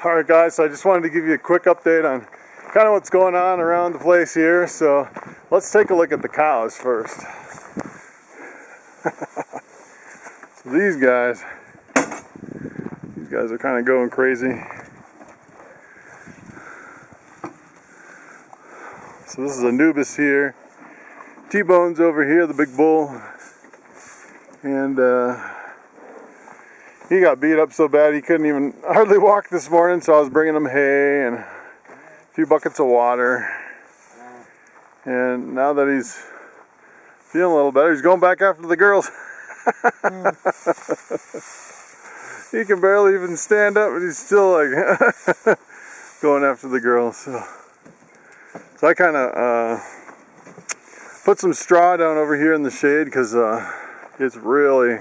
Alright guys, so I just wanted to give you a quick update on kind of what's going on around the place here. So let's take a look at the cows first. So these guys are kind of going crazy. So this is Anubis here. T-Bone's over here, the big bull. And he got beat up so bad he couldn't even hardly walk this morning, so I was bringing him hay and a few buckets of water. And now that he's feeling a little better, he's going back after the girls. He can barely even stand up, but he's still like going after the girls. So I kind of put some straw down over here in the shade because it's really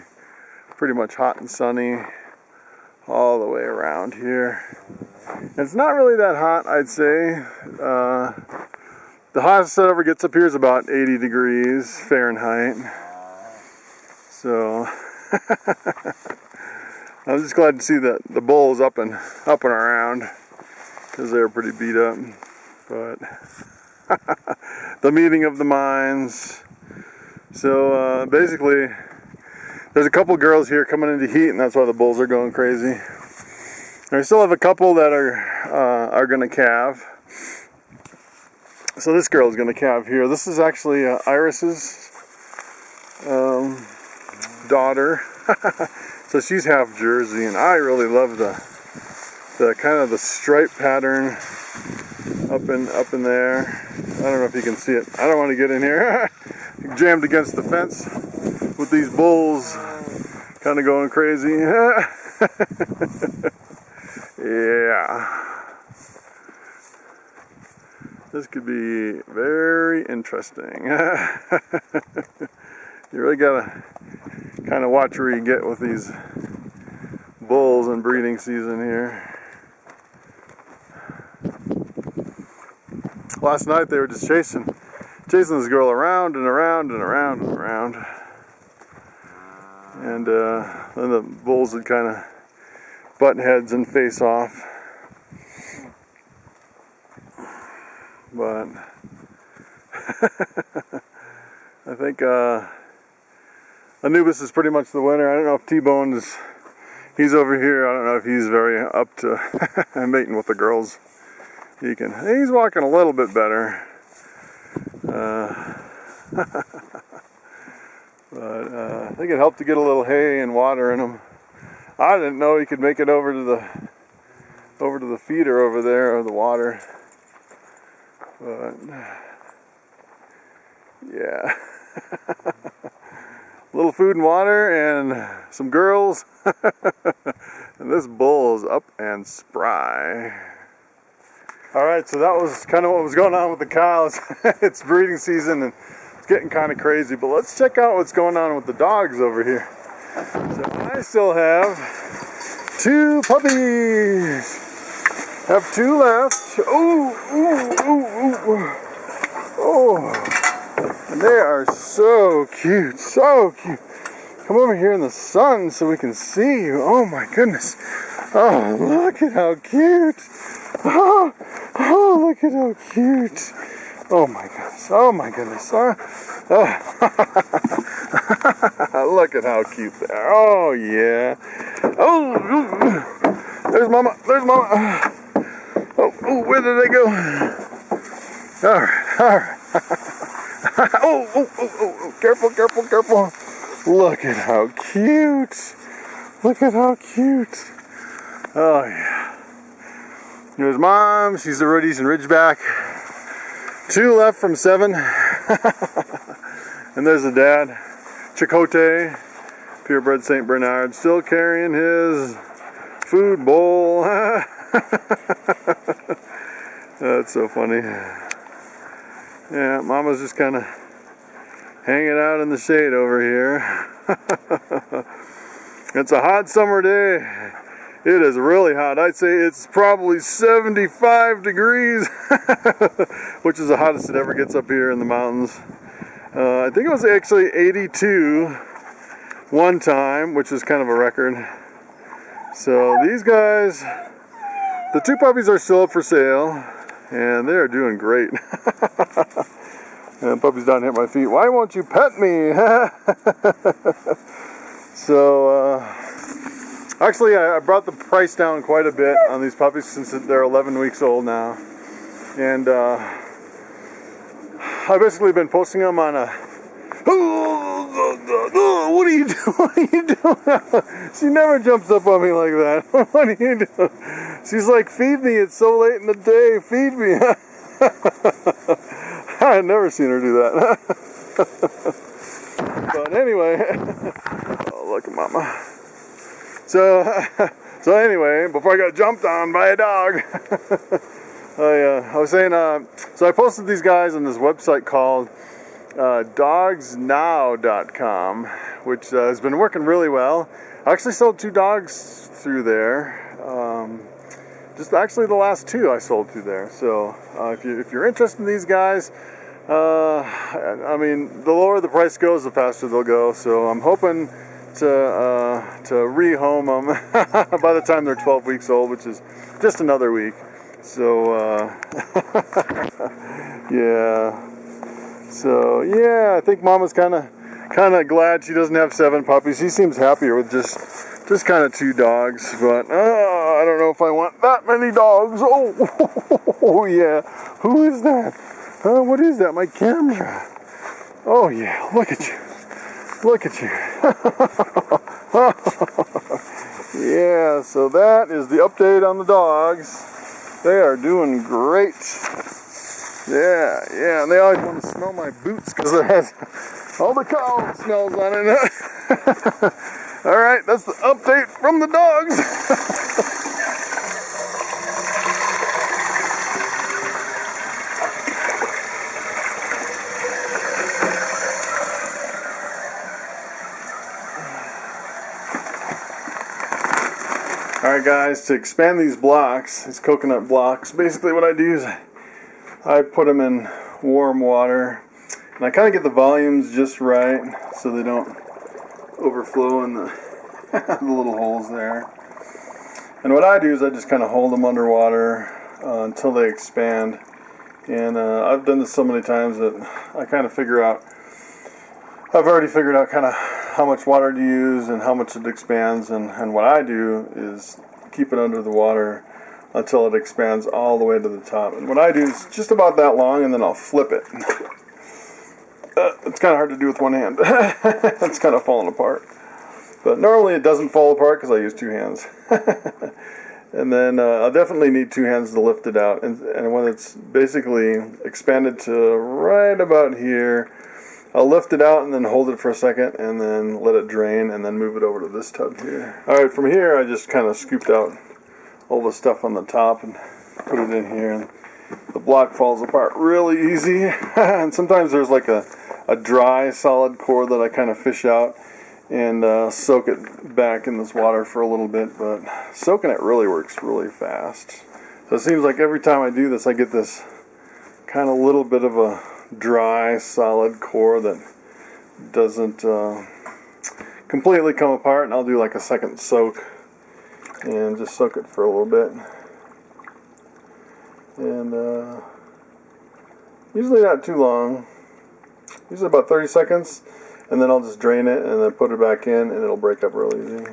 pretty much hot and sunny all the way around here. And it's not really that hot, I'd say. The hottest that ever gets up here is about 80 degrees Fahrenheit. So I'm just glad to see that the bulls up and around, because they're pretty beat up. But the meeting of the minds. So basically, there's a couple girls here coming into heat, and that's why the bulls are going crazy. And I still have a couple that are going to calve. So this girl is going to calve here. This is actually Iris's daughter. So she's half Jersey, and I really love the kind of the stripe pattern up in there. I don't know if you can see it. I don't want to get in here. Jammed against the fence with these bulls kind of going crazy. Yeah. This could be very interesting. You really gotta kind of watch where you get with these bulls in breeding season here. Last night they were just chasing this girl around and around and around and around. And then the bulls would kind of butt heads and face off. But I think Anubis is pretty much the winner. I don't know if T-Bone he's over here. I don't know if he's very up to mating with the girls. He's walking a little bit better. But I think it helped to get a little hay and water in him. I didn't know he could make it over to the feeder over there, or the water. But yeah. A little food and water and some girls. And this bull is up and spry. Alright, so that was kind of what was going on with the cows. It's breeding season and it's getting kind of crazy, but let's check out what's going on with the dogs over here. So I still have 2 puppies. Have 2 left. Oh, and they are so cute, so cute. Come over here in the sun so we can see you. Oh my goodness. Oh, look at how cute. Oh, look at how cute. Oh my goodness. Oh my goodness. Oh. Look at how cute they are. Oh yeah. Oh, there's Mama. There's Mama. Oh, where did they go? All right. Oh, careful. Look at how cute. Look at how cute. Oh yeah. Here's Mom. She's the Roadies and Ridgeback. 2 left from 7. And there's the dad, Chicote, purebred St. Bernard, still carrying his food bowl. That's so funny. Yeah, Mama's just kind of hanging out in the shade over here. It's a hot summer day. It is really hot. I'd say it's probably 75 degrees, which is the hottest it ever gets up here in the mountains. I think it was actually 82 one time, which is kind of a record. So these guys the 2 puppies are still up for sale, and they are doing great. And puppies down here at my feet. Why won't you pet me? So, actually, I brought the price down quite a bit on these puppies since they're 11 weeks old now. And I've basically been posting them on a... What are you doing? What are you doing? She never jumps up on me like that. What are you doing? She's like, feed me. It's so late in the day. Feed me. I've never seen her do that. But anyway, oh, look at Mama. So anyway, before I got jumped on by a dog, I was saying, so I posted these guys on this website called dogsnow.com, which has been working really well. I actually sold 2 dogs through there. Just actually the last 2 I sold through there. So if you're interested in these guys, I mean, the lower the price goes, the faster they'll go. So I'm hoping to rehome them by the time they're 12 weeks old, which is just another week. So yeah. So yeah, I think Mama's kind of glad she doesn't have 7 puppies. She seems happier with just kind of 2 dogs. But I don't know if I want that many dogs. Oh yeah. Who is that? What is that? My camera. Oh yeah. Look at you. Look at you. Yeah. So that is the update on the dogs. They are doing great. Yeah, and they always want to smell my boots because it has all the cow smells on it. Alright, that's the update from the dogs. Alright guys, to expand these blocks, these coconut blocks, basically what I do is I put them in warm water, and I kind of get the volumes just right so they don't overflow in the, the little holes there. And what I do is I just kind of hold them underwater until they expand. And I've done this so many times that I kind of I've already figured out kind of how much water to use and how much it expands. And what I do is keep it under the water until it expands all the way to the top. And what I do is just about that long, and then I'll flip it. It's kind of hard to do with one hand. It's kind of falling apart. But normally it doesn't fall apart because I use 2 hands. And then I'll definitely need 2 hands to lift it out. And when it's basically expanded to right about here, I'll lift it out and then hold it for a second and then let it drain and then move it over to this tub here. Alright, from here I just kind of scooped out all the stuff on the top and put it in here, and the block falls apart really easy. And sometimes there's like a dry solid core that I kind of fish out and soak it back in this water for a little bit, but soaking it really works really fast. So it seems like every time I do this I get this kind of little bit of a dry solid core that doesn't completely come apart, and I'll do like a second soak and just soak it for a little bit, and usually not too long, usually about 30 seconds, and then I'll just drain it and then put it back in and it'll break up real easy.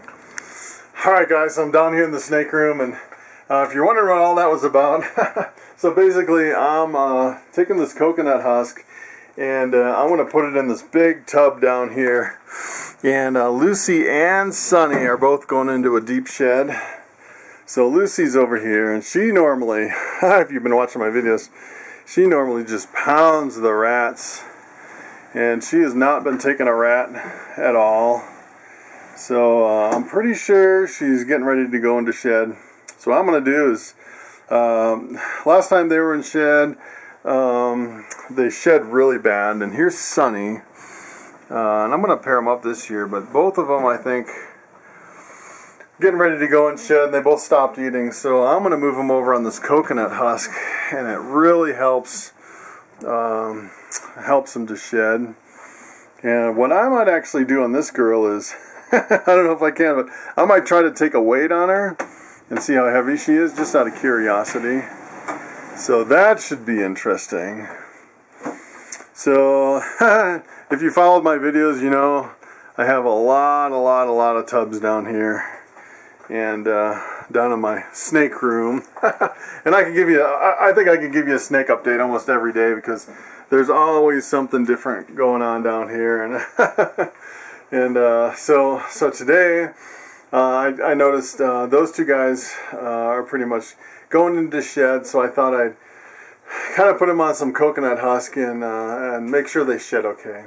Alright guys, I'm down here in the snake room, and if you're wondering what all that was about, so basically I'm taking this coconut husk and I'm going to put it in this big tub down here. And Lucy and Sunny are both going into a deep shed. So Lucy's over here, and she normally, if you've been watching my videos, she normally just pounds the rats. And she has not been taking a rat at all. So I'm pretty sure she's getting ready to go into shed. So what I'm going to do is, last time they were in shed, they shed really bad. And here's Sunny. And I'm going to pair them up this year, but both of them, I think, getting ready to go and shed, and they both stopped eating. So I'm going to move them over on this coconut husk, and it really helps them to shed. And what I might actually do on this girl is, I don't know if I can, but I might try to take a weight on her and see how heavy she is, just out of curiosity. So that should be interesting. So if you followed my videos, you know I have a lot of tubs down here, and down in my snake room. And I can give you, I think I can give you a snake update almost every day, because there's always something different going on down here. And and so today I noticed those two guys are pretty much going into the shed, so I thought I'd kind of put them on some coconut husk and make sure they shed okay.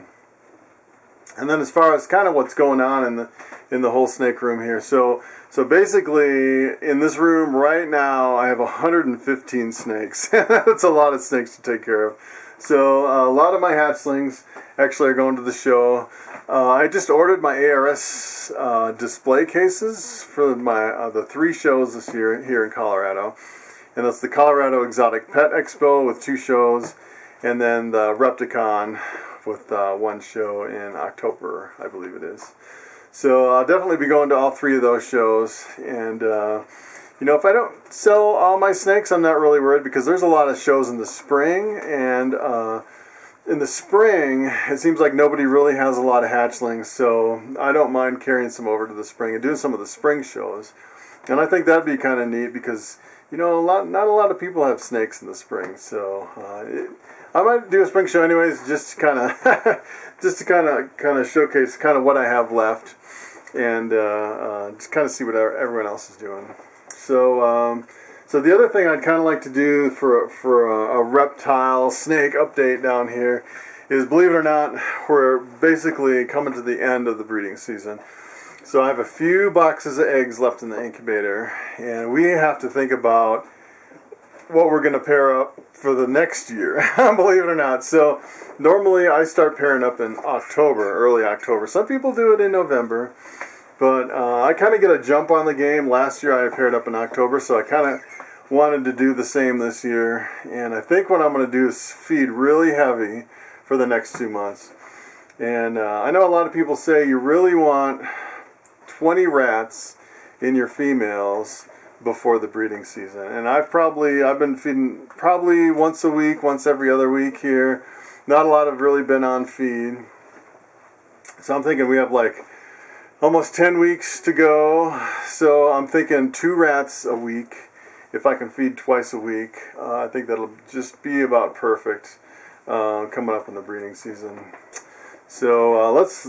And then as far as kind of what's going on in the whole snake room here, so basically in this room right now I have 115 snakes. That's a lot of snakes to take care of. So a lot of my hatchlings actually are going to the show. I just ordered my ARS display cases for my the 3 shows this year here in Colorado. And that's the Colorado Exotic Pet Expo with 2 shows, and then the Repticon with 1 show in October, I believe it is. So I'll definitely be going to all 3 of those shows. And you know, if I don't sell all my snakes, I'm not really worried, because there's a lot of shows in the spring, and in the spring it seems like nobody really has a lot of hatchlings, so I don't mind carrying some over to the spring and doing some of the spring shows. And I think that'd be kind of neat, because you know, not a lot of people have snakes in the spring, so I might do a spring show anyways, just to kind of showcase kind of what I have left, and just kind of see what everyone else is doing. So so the other thing I'd kind of like to do for a reptile snake update down here is, believe it or not, we're basically coming to the end of the breeding season. So I have a few boxes of eggs left in the incubator, and we have to think about what we're going to pair up for the next year, believe it or not. So normally I start pairing up in October, early October. Some people do it in November, but I kind of get a jump on the game. Last year I paired up in October, so I kind of wanted to do the same this year. And I think what I'm going to do is feed really heavy for the next 2 months. And I know a lot of people say you really want 20 rats in your females before the breeding season, and I've been feeding probably once a week, once every other week here. Not a lot have really been on feed, so I'm thinking we have like almost 10 weeks to go. So I'm thinking 2 rats a week. If I can feed twice a week, I think that'll just be about perfect coming up in the breeding season. So let's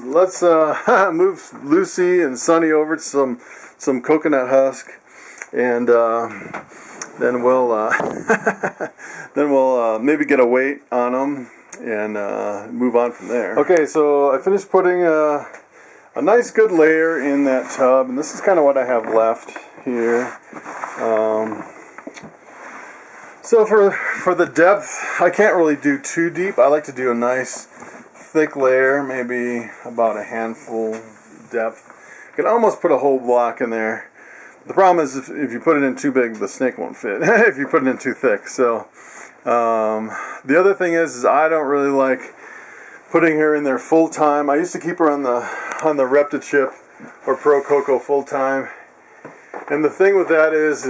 move Lucy and Sunny over to some coconut husk, and then we'll maybe get a weight on them and move on from there. Okay, so I finished putting a nice good layer in that tub, and this is kind of what I have left here. So for the depth, I can't really do too deep. I like to do a nice thick layer, maybe about a handful depth. You can almost put a whole block in there. The problem is if you put it in too big, the snake won't fit. If you put it in too thick. So the other thing is I don't really like putting her in there full time. I used to keep her on the Reptichip or Pro Coco full time. And the thing with that is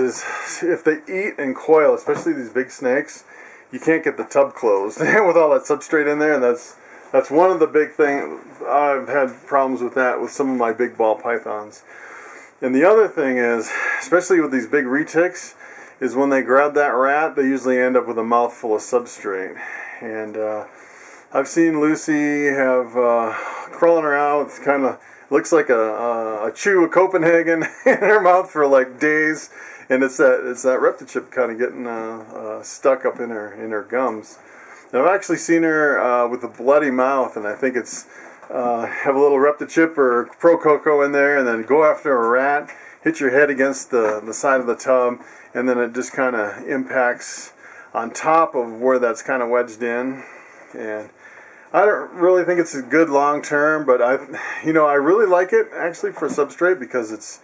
if they eat and coil, especially these big snakes, you can't get the tub closed with all that substrate in there, and that's one of the big things. I've had problems with that with some of my big ball pythons. And the other thing is, especially with these big retics, is when they grab that rat, they usually end up with a mouthful of substrate. And I've seen Lucy have crawling around, kind of looks like a chew of Copenhagen in her mouth for like days, and it's that Reptichip kind of getting stuck up in her gums. And I've actually seen her with a bloody mouth, and I think it's have a little Reptichip or Pro Coco in there, and then go after a rat, hit your head against the side of the tub, and then it just kind of impacts on top of where that's kind of wedged in. And I don't really think it's a good long term, but I really like it actually for substrate, because it's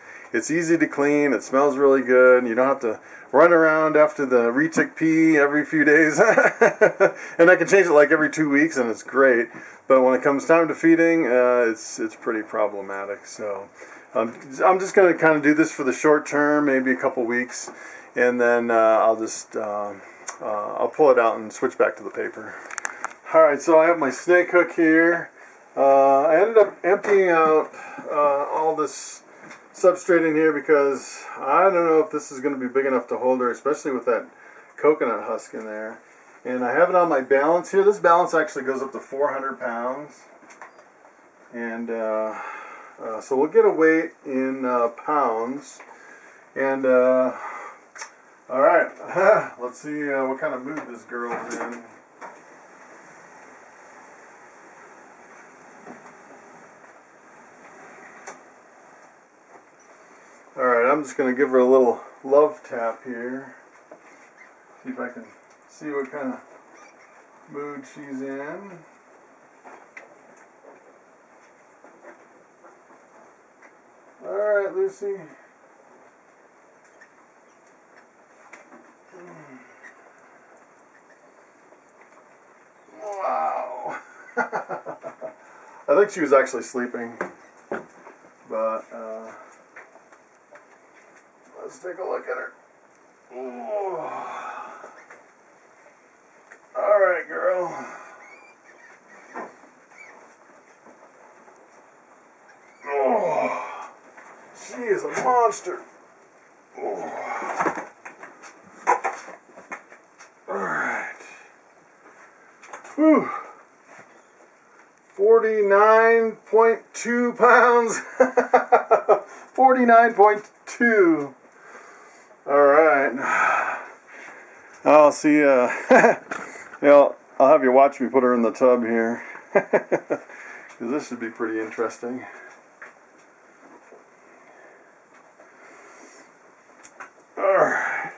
easy to clean, it smells really good, and you don't have to run around after the retic pee every few days. And I can change it like every 2 weeks, and it's great. But when it comes time to feeding, it's pretty problematic. So I'm just going to kind of do this for the short term, maybe a couple weeks, and then I'll pull it out and switch back to the paper. Alright, so I have my snake hook here. I ended up emptying out all this substrate in here because I don't know if this is going to be big enough to hold her, especially with that coconut husk in there. And I have it on my balance here. This balance actually goes up to 400 pounds. And so we'll get a weight in pounds. And alright, let's see what kind of mood this girl's in. Alright, I'm just going to give her a little love tap here. See if I can see what kind of mood she's in. Alright, Lucy. Wow. I think she was actually sleeping. But, let's take a look at her. Ooh. Alright, girl. Oh, she is a monster. Oh. Alright. Whew. 49.2 pounds. 49.2. Alright. I'll see you know, I'll have you watch me put her in the tub here. Because this should be pretty interesting. Alright.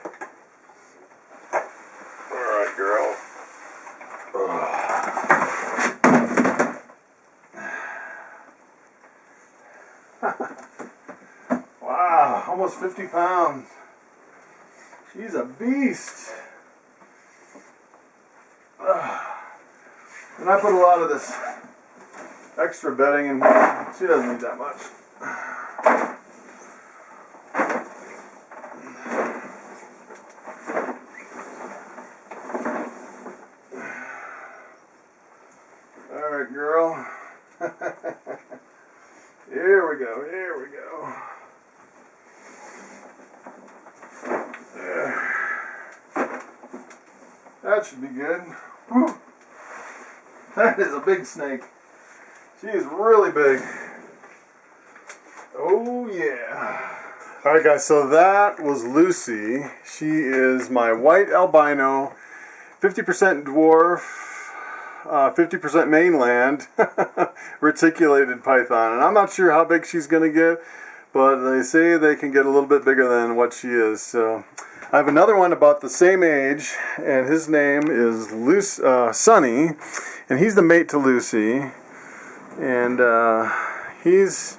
Alright, girl. Wow, almost 50 pounds. She's a beast. And I put a lot of this extra bedding in here. She doesn't need that much. Alright, girl. Here we go, here we go. There. That should be good. Whew. That is a big snake. She is really big. Oh yeah. Alright guys, so that was Lucy. She is my white albino, 50% dwarf, 50% mainland, reticulated python. And I'm not sure how big she's going to get, but they say they can get a little bit bigger than what she is. So I have another one about the same age, and his name is Sonny, and he's the mate to Lucy. And he's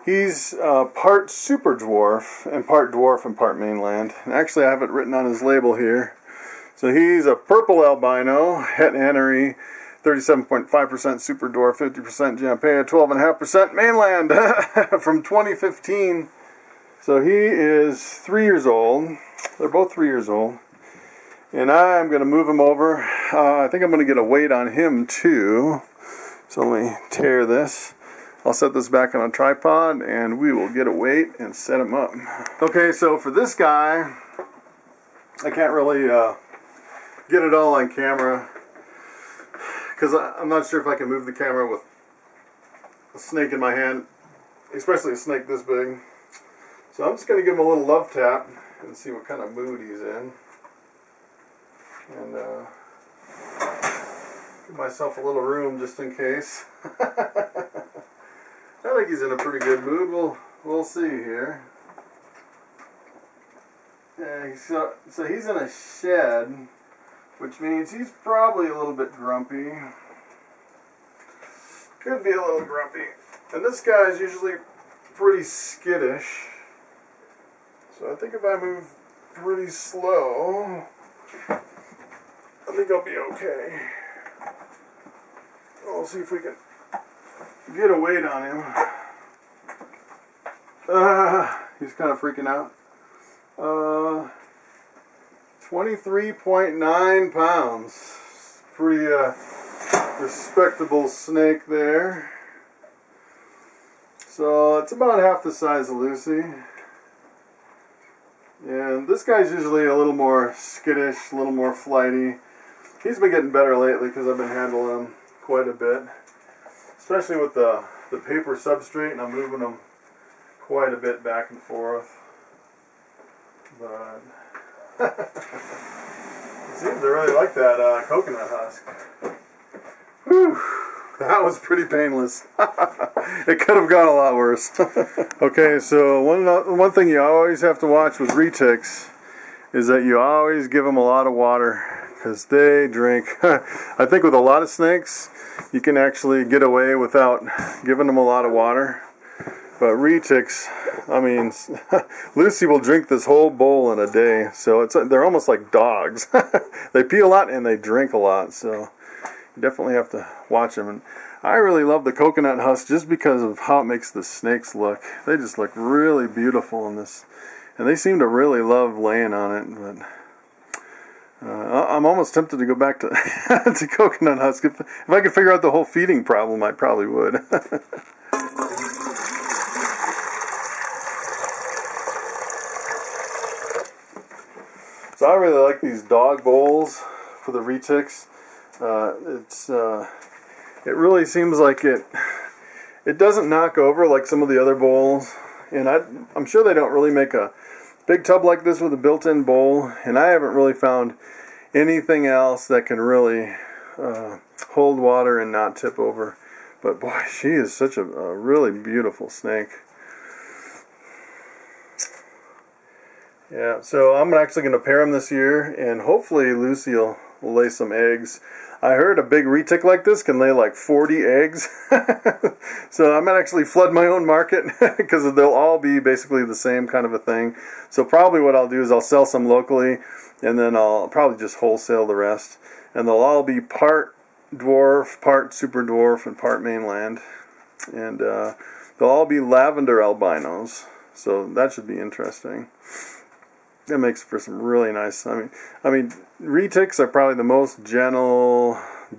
part super dwarf and part mainland. And actually I have it written on his label here. So he's a purple albino, het Annery, 37.5% super dwarf, 50% Jampea, 12.5% mainland from 2015. So he is 3 years old. They're both 3 years old. And I'm going to move him over. I think I'm going to get a weight on him too. So let me tear this. I'll set this back on a tripod and we will get a weight and set him up. Okay, so for this guy, I can't really get it all on camera because I'm not sure if I can move the camera with a snake in my hand, especially a snake this big. So I'm just going to give him a little love tap and see what kind of mood he's in. And give myself a little room just in case. I think he's in a pretty good mood. We'll see here. Yeah, so he's in a shed, which means he's probably a little bit grumpy. Could be a little grumpy. And this guy is usually pretty skittish. So I think if I move pretty slow, I think I'll be okay. We'll see if we can get a weight on him. He's kind of freaking out. 23.9 pounds. Pretty respectable snake there. So it's about half the size of Lucy. And this guy's usually a little more skittish, a little more flighty. He's been getting better lately because I've been handling him quite a bit. Especially with the paper substrate, and I'm moving him quite a bit back and forth. But he seems to really like that coconut husk. Whew, that was pretty painless. It could have gone a lot worse. Okay, so one thing you always have to watch with retics is that you always give them a lot of water, because they drink. I think with a lot of snakes, you can actually get away without giving them a lot of water. But retics, I mean, Lucy will drink this whole bowl in a day. So they're almost like dogs. They pee a lot and they drink a lot. So you definitely have to watch them. And I really love the coconut husk just because of how it makes the snakes look. They just look really beautiful in this. And they seem to really love laying on it. But I'm almost tempted to go back to, to coconut husk. If I could figure out the whole feeding problem, I probably would. So I really like these dog bowls for the retics. It really seems like it doesn't knock over like some of the other bowls. And I'm sure they don't really make a big tub like this with a built-in bowl. And I haven't really found anything else that can really hold water and not tip over. But boy, she is such a really beautiful snake. Yeah, so I'm actually going to pair them this year, and hopefully Lucy will lay some eggs. I heard a big retic like this can lay like 40 eggs. So I might actually flood my own market because they'll all be basically the same kind of a thing. So probably what I'll do is I'll sell some locally, and then I'll probably just wholesale the rest. And they'll all be part dwarf, part super dwarf, and part mainland. And they'll all be lavender albinos. So that should be interesting. That makes for some really nice. I mean, retics are probably the most gentle.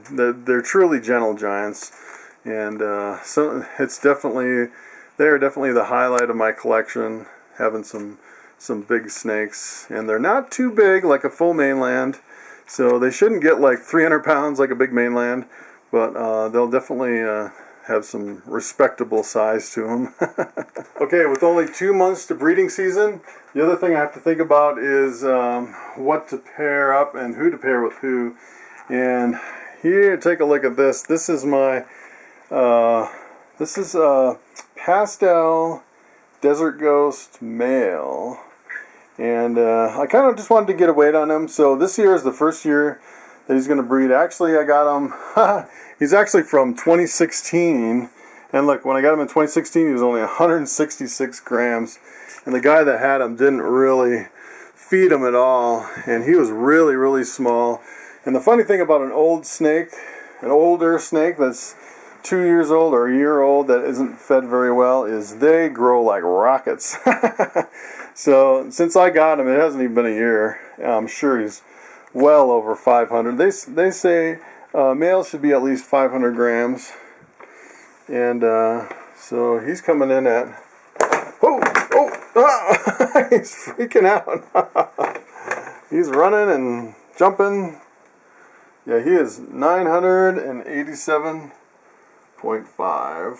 They're truly gentle giants, and so they're definitely the highlight of my collection. Having some big snakes, and they're not too big like a full mainland, so they shouldn't get like 300 pounds like a big mainland, but they'll definitely have some respectable size to them. Okay, with only 2 months to breeding season, the other thing I have to think about is what to pair up and who to pair with who. And here, take a look at this. This is my pastel desert ghost male, and I kind of just wanted to get a weight on him. So this year is the first year that he's going to breed. Actually, I got him. He's actually from 2016, and look, when I got him in 2016, he was only 166 grams, and the guy that had him didn't really feed him at all, and he was really, really small. And the funny thing about an older snake that's 2 years old or a year old that isn't fed very well is they grow like rockets. So since I got him, it hasn't even been a year. I'm sure he's well over 500. They say males should be at least 500 grams. And so he's coming in at, he's freaking out. He's running and jumping. Yeah, he is 987.5.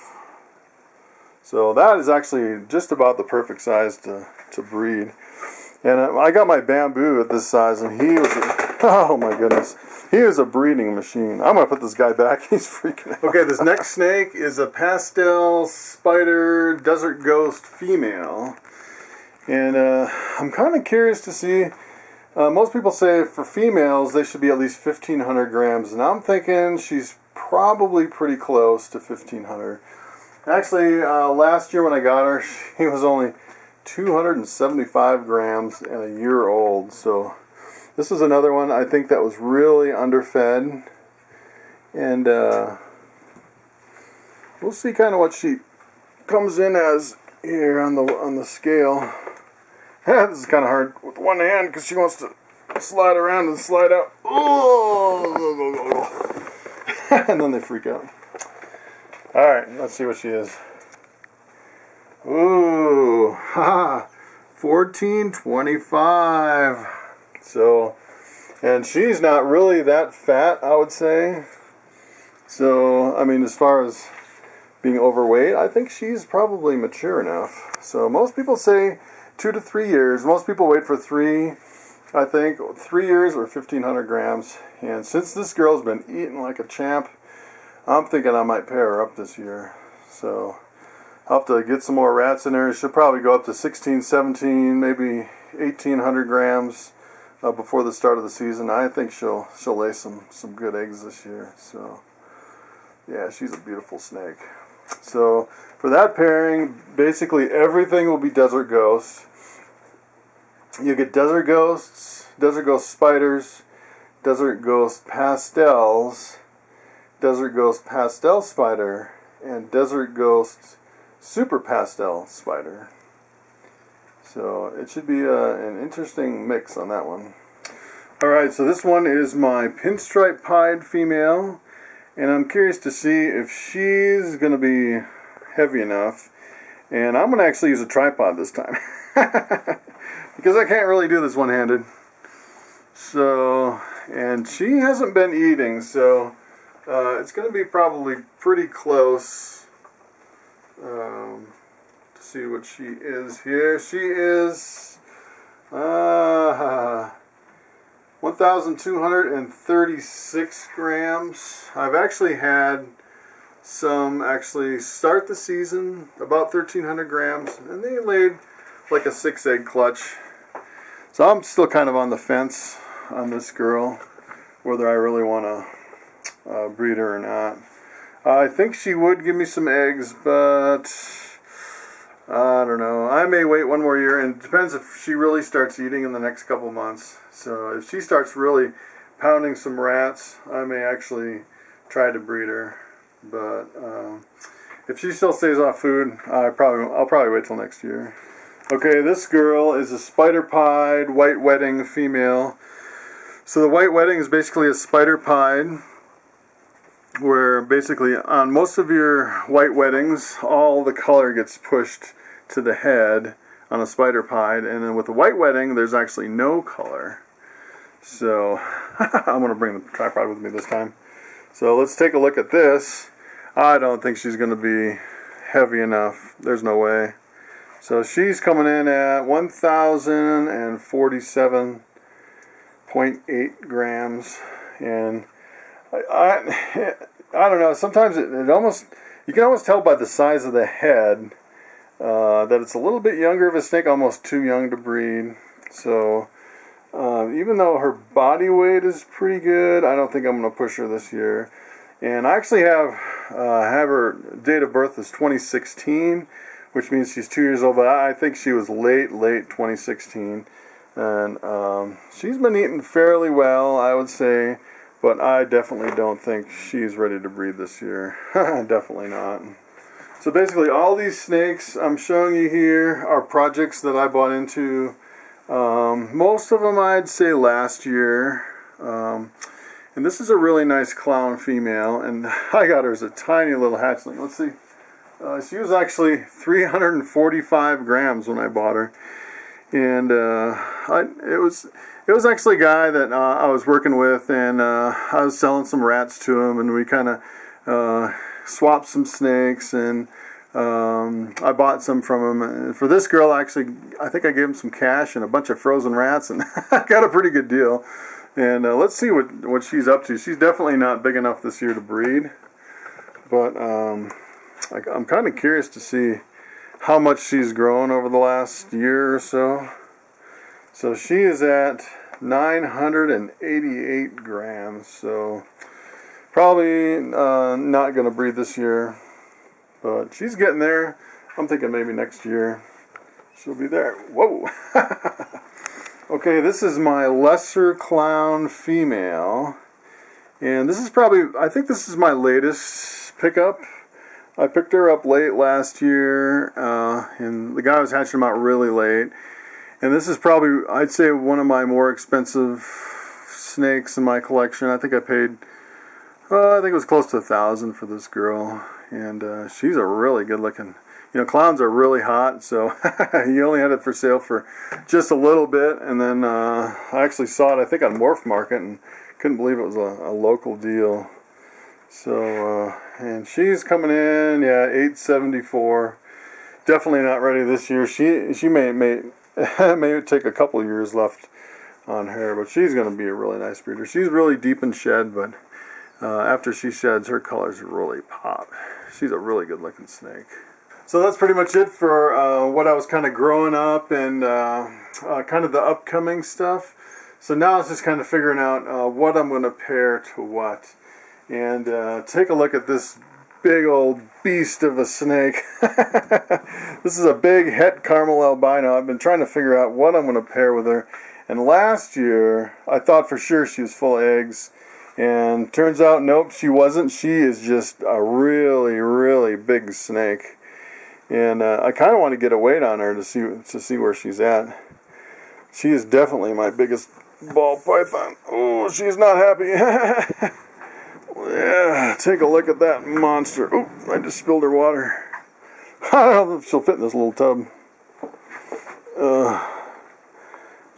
So that is actually just about the perfect size to breed. And I got my bamboo at this size, and he was, oh my goodness, he is a breeding machine. I'm going to put this guy back. He's freaking out. Okay, this next snake is a pastel spider desert ghost female. And I'm kind of curious to see, most people say for females they should be at least 1,500 grams. And I'm thinking she's probably pretty close to 1,500. Actually, last year when I got her, she was only 275 grams and a year old. So this is another one I think that was really underfed, and we'll see kind of what she comes in as here on the scale. This is kind of hard with one hand because she wants to slide around and slide out. Oh! And then they freak out. Alright, let's see what she is. Ooh, haha, 1425. So, and she's not really that fat, I would say. So, I mean, as far as being overweight, I think she's probably mature enough. So most people say 2 to 3 years. Most people wait for 3, I think, 3 years or 1,500 grams. And since this girl's been eating like a champ, I'm thinking I might pair her up this year. So I'll have to get some more rats in there. She'll probably go up to 16, 17, maybe 1,800 grams before the start of the season. I think she'll lay some good eggs this year. So yeah, she's a beautiful snake. So for that pairing, basically everything will be desert ghosts. You get desert ghosts, desert ghost spiders, desert ghost pastels, desert ghost pastel spider, and desert ghost super pastel spider. So it should be an interesting mix on that one. Alright, so this one is my pinstripe pied female. And I'm curious to see if she's going to be heavy enough. And I'm going to actually use a tripod this time. Because I can't really do this one-handed. So, and she hasn't been eating. So, it's going to be probably pretty close. To see what she is here. She is 1,236 grams. I've actually had some actually start the season about 1,300 grams, and they laid like a 6-egg clutch. So I'm still kind of on the fence on this girl, whether I really want to breed her or not. I think she would give me some eggs, but I don't know. I may wait one more year, and it depends if she really starts eating in the next couple months. So if she starts really pounding some rats, I may actually try to breed her. But if she still stays off food, I'll probably wait till next year. Okay, this girl is a spider-pied white wedding female. So the white wedding is basically a spider-pied, where basically on most of your white weddings, all the color gets pushed to the head on a spider pied, and then with the white wedding, there's actually no color. So I'm going to bring the tripod with me this time. So let's take a look at this. I don't think she's going to be heavy enough. There's no way. So she's coming in at 1,047.8 grams, and I don't know. Sometimes it almost, you can almost tell by the size of the head that it's a little bit younger of a snake, almost too young to breed. So even though her body weight is pretty good, I don't think I'm going to push her this year. And I actually have her date of birth is 2016, which means she's 2 years old. But I think she was late 2016, and she's been eating fairly well, I would say. But I definitely don't think she's ready to breed this year. Definitely not. So basically all these snakes I'm showing you here are projects that I bought into. Most of them I'd say last year. And this is a really nice clown female. And I got her as a tiny little hatchling. Let's see. She was actually 345 grams when I bought her. And it was actually a guy that I was working with, and I was selling some rats to him, and we kind of swapped some snakes, and I bought some from him. And for this girl, actually, I think I gave him some cash and a bunch of frozen rats, and I got a pretty good deal. And let's see what she's up to. She's definitely not big enough this year to breed, but I'm kind of curious to see how much she's grown over the last year or so. So she is at 988 grams, so probably not going to breed this year, but she's getting there. I'm thinking maybe next year she'll be there. Whoa! Okay, this is my lesser clown female, and this is probably, I think this is my latest pickup. I picked her up late last year, and the guy was hatching them out really late. And this is probably, I'd say, one of my more expensive snakes in my collection. I think I paid, I think it was close to $1,000 for this girl. And she's a really good looking, clowns are really hot, so he only had it for sale for just a little bit. And then I actually saw it, I think, on Morph Market, and couldn't believe it was a local deal. So, and she's coming in, yeah, 874. Definitely not ready this year. She may take a couple years left on her, but she's going to be a really nice breeder. She's really deep in shed, but after she sheds, her colors really pop. She's a really good looking snake. So that's pretty much it for what I was kind of growing up and kind of the upcoming stuff. So now it's just kind of figuring out what I'm going to pair to what. And take a look at this big old beast of a snake. This is a big het caramel albino. I've been trying to figure out what I'm going to pair with her. And last year, I thought for sure she was full of eggs. And turns out, nope, she wasn't. She is just a really, really big snake. And I kind of want to get a weight on her to see where she's at. She is definitely my biggest ball python. Oh, she's not happy. Yeah, take a look at that monster. Oh, I just spilled her water. I don't know if she'll fit in this little tub.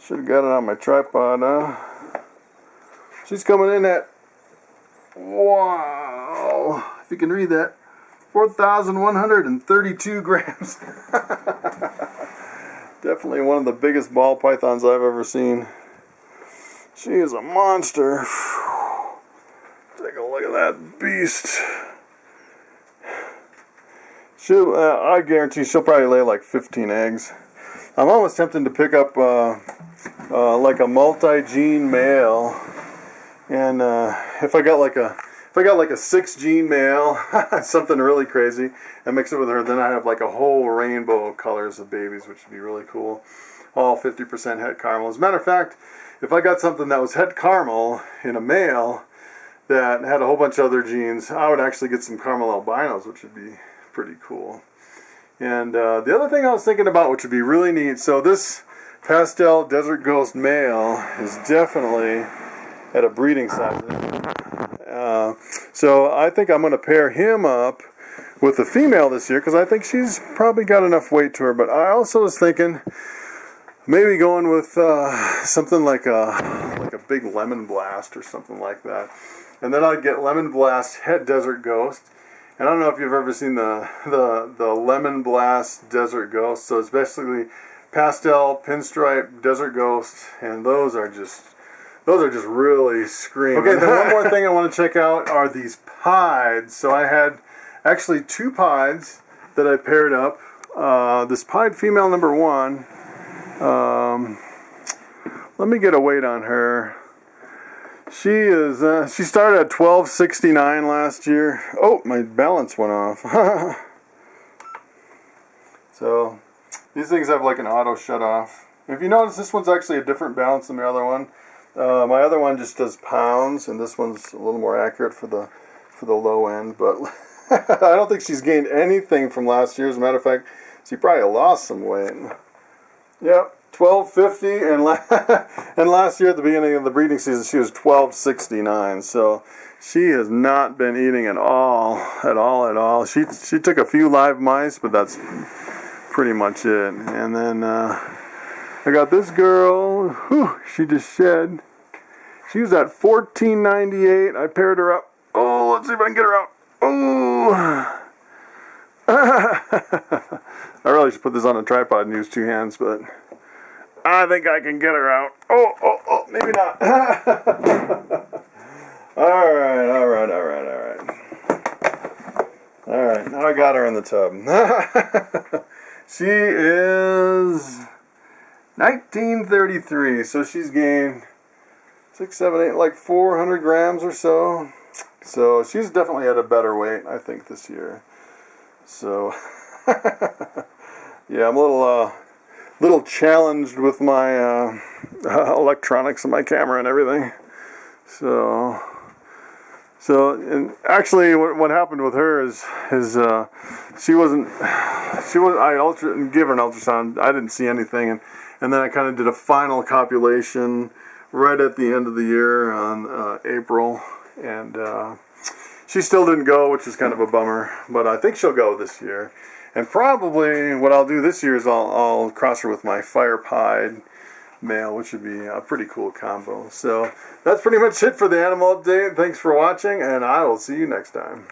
Should have got it on my tripod, huh? She's coming in at, wow, if you can read that, 4,132 grams. Definitely one of the biggest ball pythons I've ever seen. She is a monster. Take a look at that beast. I guarantee she'll probably lay like 15 eggs. I'm almost tempted to pick up like a multi-gene male, and if I got like a 6-gene male, something really crazy, and mix it with her, then I have like a whole rainbow of colors of babies, which would be really cool. All 50% het caramel. As a matter of fact, if I got something that was het caramel in a male that had a whole bunch of other genes, I would actually get some caramel albinos, which would be pretty cool. And the other thing I was thinking about, which would be really neat, so this pastel desert ghost male is definitely at a breeding size. So I think I'm going to pair him up with the female this year, because I think she's probably got enough weight to her. But I also was thinking maybe going with something like a big lemon blast or something like that. And then I'd get lemon blast het desert ghost. And I don't know if you've ever seen the lemon blast desert ghost. So it's basically pastel pinstripe desert ghost, and those are just really screaming. Okay, then one more thing I want to check out are these pieds. So I had actually 2 pieds that I paired up. This pied female number 1. Let me get a weight on her. She started at 1269 last year. Oh, my balance went off. So these things have like an auto shut off. If you notice, this one's actually a different balance than the other one. My other one just does pounds, and this one's a little more accurate for the low end. But I don't think she's gained anything from last year. As a matter of fact, she probably lost some weight. Yep. 1250, and last year at the beginning of the breeding season she was 1269. So she has not been eating at all. She took a few live mice, but that's pretty much it. And then I got this girl. Whew, she just shed. She was at 1498. I paired her up. Oh, let's see if I can get her out. Oh. I really should put this on a tripod and use 2 hands, but I think I can get her out. Oh, maybe not. All right. Now I got her in the tub. She is 1933, so she's gained 6, 7, 8, like 400 grams or so. So she's definitely at a better weight, I think, this year. So yeah, I'm a little challenged with my electronics and my camera and everything. So So, and actually, what happened with her is she wasn't. I gave her an ultrasound. I didn't see anything, and then I kind of did a final copulation right at the end of the year on April, and she still didn't go, which was kind of a bummer. But I think she'll go this year, and probably what I'll do this year is I'll cross her with my fire pied male, which would be a pretty cool combo. So that's pretty much it for the animal update. Thanks for watching, and I will see you next time.